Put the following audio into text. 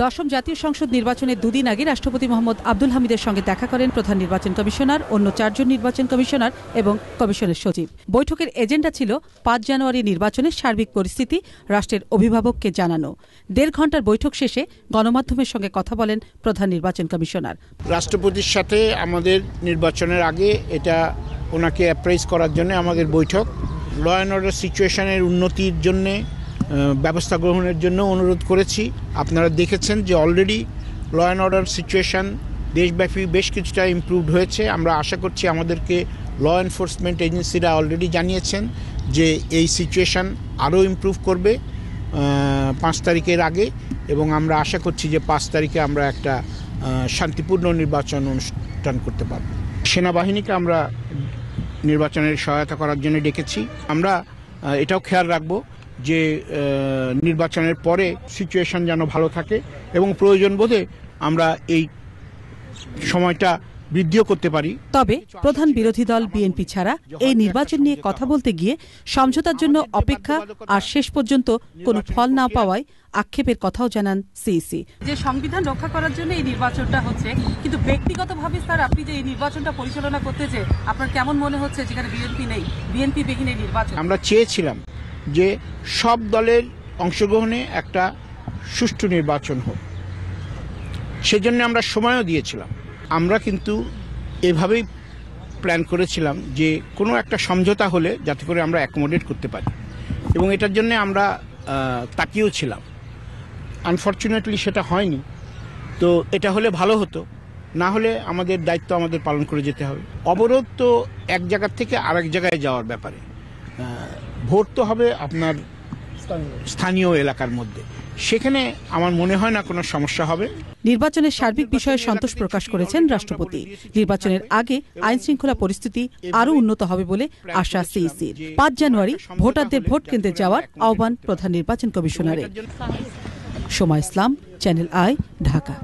দশম জাতীয় সংসদ নির্বাচনের দুদিন আগে রাষ্ট্রপতি মোহাম্মদ আব্দুল হামিদের সঙ্গে দেখা করেন প্রধান নির্বাচন কমিশনার, অন্য 4 জন নির্বাচন কমিশনার এবং কমিশনের সচিব। বৈঠকের এজেন্ডা ছিল 5 জানুয়ারি নির্বাচনের সার্বিক পরিস্থিতি রাষ্ট্রের অভিভাবককে জানানো। 1.5 ঘণ্টার বৈঠক শেষে গণমাধ্যমের সঙ্গে কথা বলেন প্রধান নির্বাচন কমিশনার। রাষ্ট্রপতির সাথে আমাদের নির্বাচনের আগে এটা ওনাকে অ্যাপ্রাইজ করার জন্য আমাদের বৈঠক। ল অ্যান্ড অর্ডার সিচুয়েশনের উন্নতির জন্য ব্যবস্থা গ্রহণের জন্য অনুরোধ করেছি। আপনারা দেখেছেন যে already law and order situation দেশব্যাপী বেশ কিছুটা ইমপ্রুভড হয়েছে। আমরা আশা করছি আমাদেরকে ল এনফোর্সমেন্ট এজেন্সিরা অলরেডি জানিয়েছেন যে এই সিচুয়েশন আরও ইমপ্রুভ করবে 5 তারিখের আগে, এবং আমরা আশা করছি যে 5 তারিখে আমরা একটা শান্তিপূর্ণ নির্বাচন অনুষ্ঠান করতে পারব। সেনাবাহিনীকে আমরা নির্বাচনের সহায়তা করার জন্য ডেকেছি। আমরা এটাও খেয়াল রাখবো যে নির্বাচনের পরে সিচুয়েশন যেন ভালো থাকে এবং প্রয়োজন বোধে আমরা এই সময়টা বৃদ্ধিও করতে পারি। তবে প্রধান বিরোধী দল বিএনপি ছাড়া এই নির্বাচন নিয়ে কথা বলতে গিয়ে সমঝোতার জন্য অপেক্ষা আর শেষ পর্যন্ত কোনো ফল না পাওয়ায় আক্ষেপের কথাও জানান সিইসি। যে সংবিধান রক্ষা করার জন্য এই নির্বাচনটা হচ্ছে, কিন্তু ব্যক্তিগতভাবে স্যার আপনি যে এই নির্বাচনটা পরিচালনা করতেছে আপনার কেমন মনে হচ্ছে যেখানে বিএনপি নেই, বিএনপি বিহীন এই নির্বাচন? আমরা চেয়েছিলাম যে সব দলের অংশগ্রহণে একটা সুষ্ঠু নির্বাচন হোক, সেজন্য আমরা সময়ও দিয়েছিলাম। আমরা কিন্তু এভাবেই প্ল্যান করেছিলাম যে কোনো একটা সমঝোতা হলে যাতে করে আমরা অ্যাকোমোডেট করতে পারি, এবং এটার জন্য আমরা তাকিয়েও ছিলাম। আনফর্চুনেটলি সেটা হয়নি। তো এটা হলে ভালো হতো, না হলে আমাদের দায়িত্ব আমাদের পালন করে যেতে হবে। অবরোধ তো এক জায়গা থেকে আরেক জায়গায় যাওয়ার ব্যাপারে, ভোট তো হবে আপনার স্থানীয় এলাকার মধ্যে, সেখানে আমার মনে হয় না কোনো সমস্যা হবে। নির্বাচনের সার্বিক বিষয়ে সন্তোষ প্রকাশ করেছেন রাষ্ট্রপতি। নির্বাচনের আগে আইন শৃঙ্খলা পরিস্থিতি আরও উন্নত হবে বলে আশা সিইসির। 5 জানুয়ারি ভোটারদের ভোট কেন্দ্রে যাওয়ার আহ্বান প্রধান নির্বাচন কমিশনারের। সোমা ইসলাম, চ্যানেল আই, ঢাকা।